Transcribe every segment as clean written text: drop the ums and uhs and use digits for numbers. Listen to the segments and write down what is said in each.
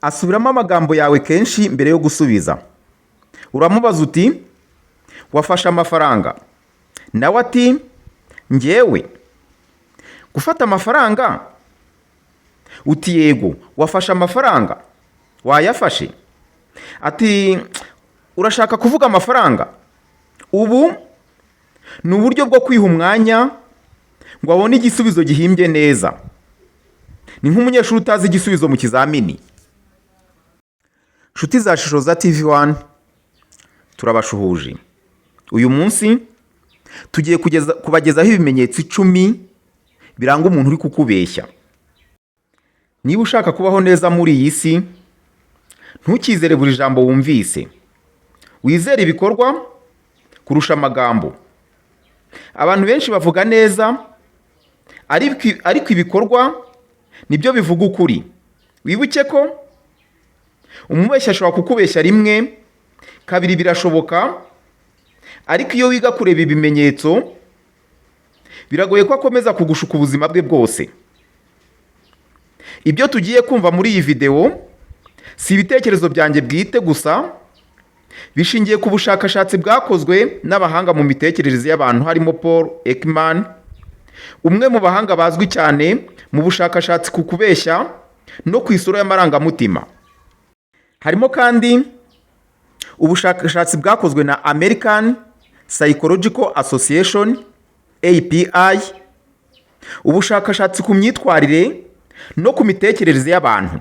asubiramo amagambo yawe kenshi mbere yo gusubiza. Uramubaza uti wafashe amafaranga, nawe ati njyewe gufata amafaranga, uti yego wafashe amafaranga, wayafashe, ati urashaka kuvuga amafaranga. Ubu ni uburyo bwo kwiha umwanya ngo abone igisubizo gihimbye neza. Ni nk'umunyeshuri utazi igisubizo mu kizamini. Nshuti za Shishoza TV1, turabashuhuje. Uyu munsi tugiye kubagezaho ibimenyetso 10 biranga umuntu uri kukubeshya. Niba ushaka kubaho neza muri iyi si, ntukizere buri jambo wumvise. Wizere ibikorwa kurusha amagambo. Abantu benshi bavuga neza, ariko ibikorwa nibyo bivuga ukuri. Wibuke ko umubeshyi ashobora kukubeshya rimwe, kabiri birashoboka, ariko iyo wiga kureba ibimenyetso, biragoye ko akomeza kugushuka ubuzima bwe bwose. Ibyo tugiye kumva muri iyi video si ibitekerezo byanjye bwite gusa, bishingiye ku bushakashatsi bwakozwe n'abahanga mu mitekerereze y'abantu, harimo Paul Ekman, umwe mu bahanga bazwi cyane mu bushakashatsi ku kubeshya no ku isura y'amarangamutima. Harimo kandi ubushakashatsi bwakozwe na American Psychological Association API, ubushakashatsi ku myitwarire no ku mitekerereze y'abantu.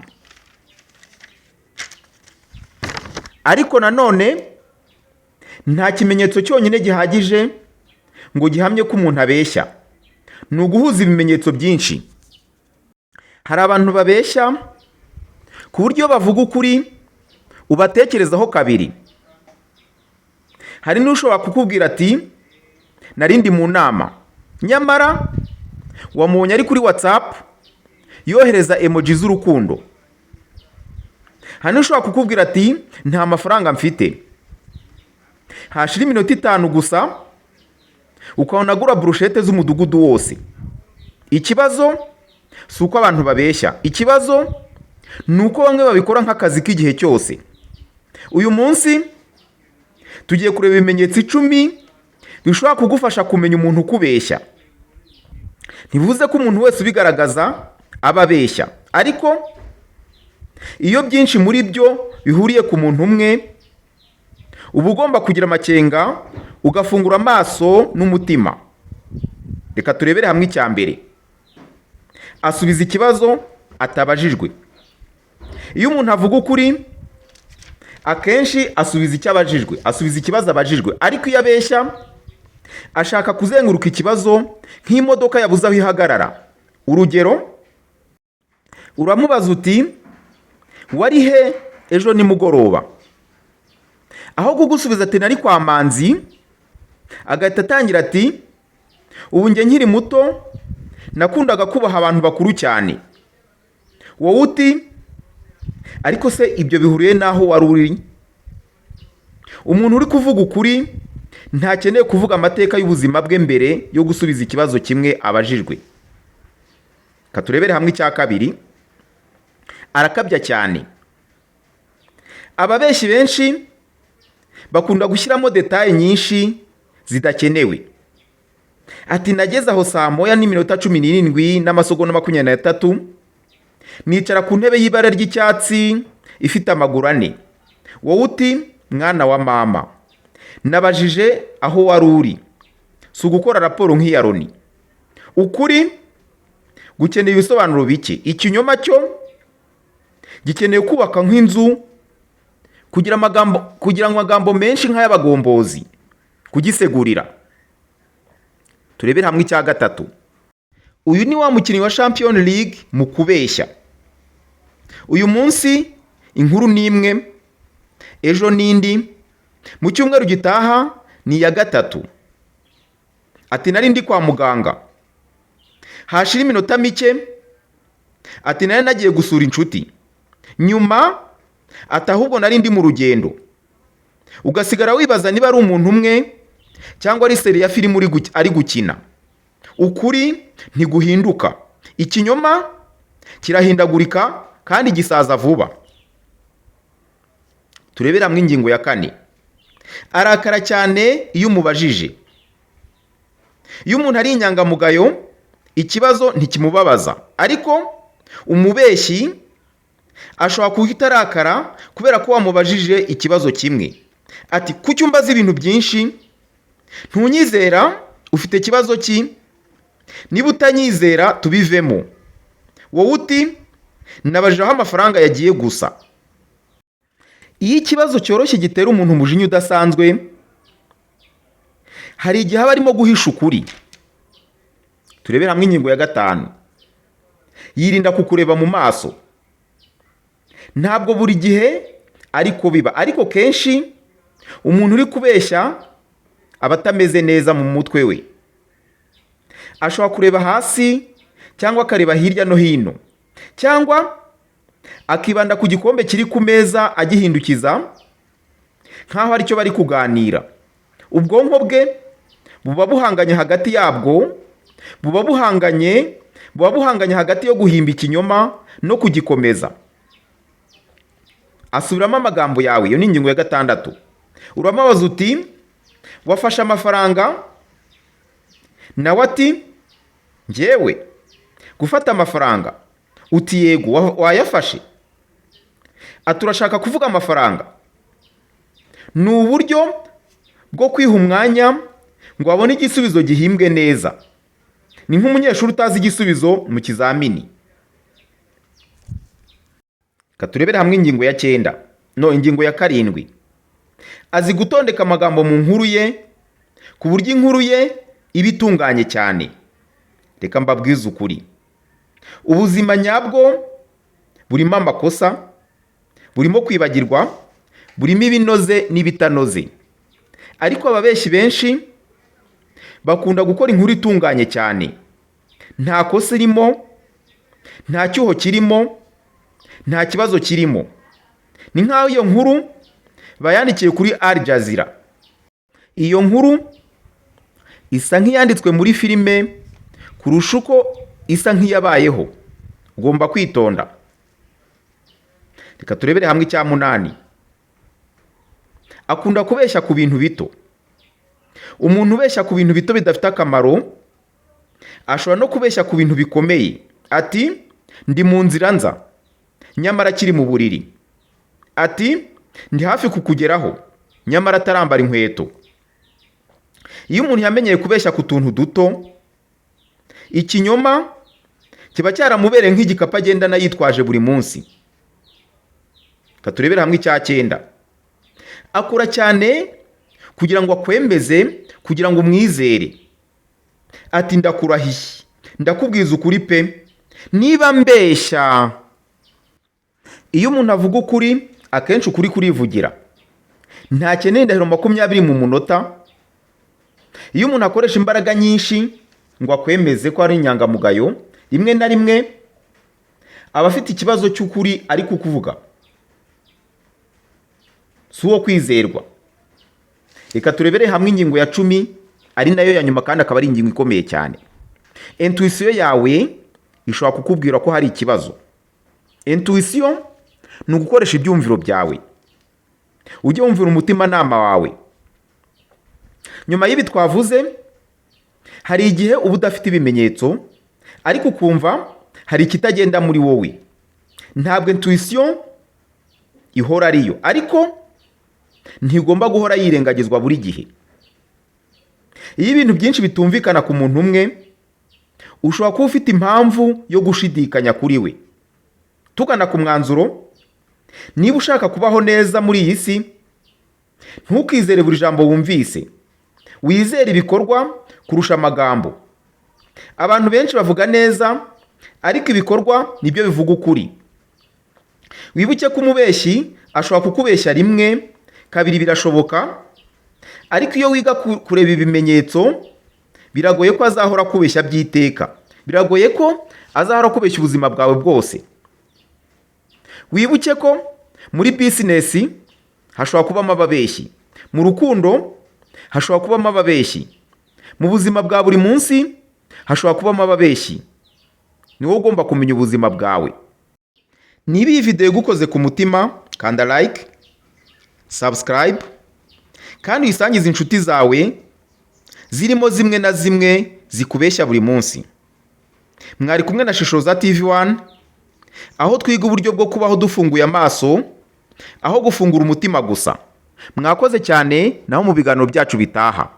Ariko nanone nta kimenyetso cyonyine gihagije ngo gihamye ko umuntu abeshya. Ni uguhuza ibimenyetso byinshi. Hari abantu babeshya ku buryo bavuga ukuri ubatekerezaho kabiri. Hari n'ushobora kukubwira ati narindi mu nama, nyamara wamubonye ari kuri WhatsApp yohereza emoji z'urukundo. Hari n'ushobora kukubwira ati nta mafaranga mfite, hashira iminota 5 gusa ukabona agura brushete z'umudugudu wose. Ikibazo si uko abantu babeshya, ikibazo ni uko bamwe babikora nk'akazi k'igihe cyose. Uyu munsi tugiye kureba ibimenyetso 10 bishobora kugufasha kumenya umuntu ukubeshya. Ntibivuze ko umuntu wese ubigaragaza aba abeshya, ariko iyo byinshi muri byo bihuriye ku muntu umwe, uba ugomba kugira amakenga, ugafungura amaso n'umutima. Reka turebere hamwe icya mbere. Asubiza ikibazo atabajijwe. Iyo umuntu avuga ukuri, akenshi asubiza icyo abajijwe, asubiza ikibazo abajijwe. Ariko iyo abeshya, ashaka kuzenguruka ikibazo nk'imodoka yabuze aho ihagarara. Urugero, uramubaza uti wari he ejo nimugoroba? Aho kugusubiza ati nari kwa Manzi, agahita atangira ati ubu njye nkiri muto nakundaga kubaha abantu bakuru cyane. Wowe uti ariko se ibyo bihuriye naho wari uri? Umuntu uri kuvuga ukuri ntakeneye kuvuga amateka y'ubuzima bwe mbere yo gusubiza ikibazo kimwe abajijwe. Katurebere hamwe icya kabiri. Arakabya cyane. Ababeshyi benshi bakunda gushyiramo detaye nyinshi zidakenewe. Ati nageze aho saa 1:17 n'amasegonda 23, nicara ku ntebe y'ibara ry'icyatsi ifite amaguru 4. Wowe uti mwana wa mama, nabajije aho wari uri, si ugukora raporo nk'iya Loni. Ukuri gukeneye ibisobanuro bike. Ikinyoma cyo gikeneye kubaka nk'inzu, kugira amagambo menshi nk'ay'abagombozi, kugisegurira. Turebere hamwe icya gatatu. Uyu ni wa mukinnyi wa Champions League mu kubeshya. Uyu munsi inkuru ni imwe, ejo n'indi, mu cyumweru gitaha ni ya gatatu. Ati nari ndi kwa muganga, hashira iminota mike, ati nari nagiye gusura inshuti, nyuma ati ahubwo nari ndi mu rugendo. Ugasigara wibaza niba ari umuntu umwe cyangwa ari seri ya filime ari gukina. Ukuri ntiguhinduka, ikinyoma kirahindagurika kandi gisaza vuba. turebere hamwe ingingo ya 4. Arakara cyane iyo umubajije. Iyo umuntu ari inyangamugayo, ikibazo ntikimubabaza, ariko umubeshyi ashobora guhita arakara kubera ko wamubajije ikibazo kimwe. Ati kuki umbaza ibintu byinshi? Ntunyizera? Ufite ikibazo ki? Niba utanyizera tubivemo. Wowe uti nabajije aho amafaranga yagiye gusa. Iyo ikibazo cyoroshye gitera umuntu umujinya udasanzwe, hari igihe aba arimo guhisha ukuri. Turebere hamwe ingingo ya 5. Yirinda kukureba mu maso. Ntabwo buri gihe ariko biba, ariko kenshi umuntu uri kubeshya aba atameze neza mu mutwe we. Ashobora kureba hasi cyangwa akareba hirya no hino, cyangwa akibanda ku gikombe kiri ku meza agihindukiza nk'aho aricyo bari kuganira. Ubwonko bwe buba buhanganye hagati yabwo, buba buhanganye hagati yo guhimba ikinyoma no kugikomeza. Asubiramo amagambo yawe. Iyo ni ingingo ya 6. Uramubaza uti wafashe amafaranga? Nawe ati njyewe gufata amafaranga. Uti yego, wayafashe? Ati urashaka kuvuga amafaranga? Ni uburyo bwo kwiha umwanya ngo abone igisubizo gihimbwe neza. Ni nk'umunyeshuri utazi igisubizo mu kizamini. Turebere hamwe ingingo ya 9. Ingingo ya 7. Azi gutondeka amagambo mu nkuru ye ku buryo inkuru ye iba itunganye cyane. Reka mbabwize ukuri, ubuzima nyabwo burimo amakosa, burimo kwibagirwa, burimo ibinoze n'ibitanoze. Ariko ababeshyi benshi bakunda gukora inkuru itunganye cyane. Nta kosa irimo, nta cyuho kirimo, nta kibazo kirimo. Ni nk'aho iyo nkuru bayandikiye kuri Al Jazeera. Iyo nkuru isa nk'iyanditswe muri filime kurusha uko isa nk'iyabayeho. Ugomba kwitonda. Reka turebere hamwe icya 8. Akunda kubeshya ku bintu bito. Umuntu ubeshya ku bintu bito bidafite akamaro ashobora no kubeshya ku bintu bikomeye. Ati ndi mu nzira nza, nyamara akiri mu buriri. Ati ndi hafi kukugeraho, nyamara atarambara inkweto. Iyo umuntu yamenyeye kubeshya ku tuntu duto, ikinyoma kiba cyaramubereye nk'igikapu agendana yitwaje buri munsi. Turebere hamwe icya 9. Akora cyane kugira ngo akwembeze, kugira ngo umwizere. Ati ndakurahiye, ndakubwiza ukuri pe, niba mbeshya. Iyo umuntu avuga ukuri, akenshi ukuri kurivugira. Ntakeneye indahiro 20 mu munota. Iyo umuntu akoresha imbaraga nyinshi ngo akwemeze ko ari inyangamugayo, rimwe na rimwe aba afite ikibazo cy'ukuri ari kukuvuga. Si uwo kwizerwa. Reka turebere hamwe ingingo ya 10, ari nayo ya nyuma kandi akaba ari ingingo ikomeye cyane. Intuition yawe ishobora kukubwira ko hari ikibazo. Intuition ni ugukoresha ibyumviro byawe. Ujye wumvira umutima nama wawe. Nyuma y'ibi twavuze, hari igihe uba udafite ibimenyetso, ariko ukumva hari ikitagenda muri wowe. Ntabwo intuition ihora ariyo, ariko ntigomba guhora yirengagizwa buri gihe. Iyo ibintu byinshi bitumvikana ku muntu umwe, ushobora kuba ufite impamvu yo gushidikanya kuri we. Tugana ku mwanzuro, niba ushaka kubaho neza muri iyi si, ntukizere buri jambo wumvise. Wizere ibikorwa kurusha amagambo. Abantu benshi bavuga neza, ariko ibikorwa nibyo bivuga ukuri. Wibuke ko umubeshyi ashobora kukubeshya rimwe, kabiri birashoboka, ariko iyo wiga kureba ibimenyetso, biragoye ko azahora kubeshya by'iteka. Biragoye ko azahora kubeshya ubuzima bwawe bwose. Wibuke ko muri business hashobora kubamo ababeshyi, mu rukundo hashobora kubamo ababeshyi, mu buzima bwa buri munsi hashobora kubamo ababeshyi. Ni wowe ugomba kumenya ubuzima bwawe. Niba iyi video igukoze ku mutima, kanda like, subscribe kandi uyisangize inshuti zawe zirimo zimwe na zimwe zikubeshya buri munsi. Mwari kumwe na Shishoza TV1, aho twiga uburyo bwo kubaho dufunguye amaso aho gufungura umutima gusa. Mwakoze cyane, naho mu biganiro byacu bitaha.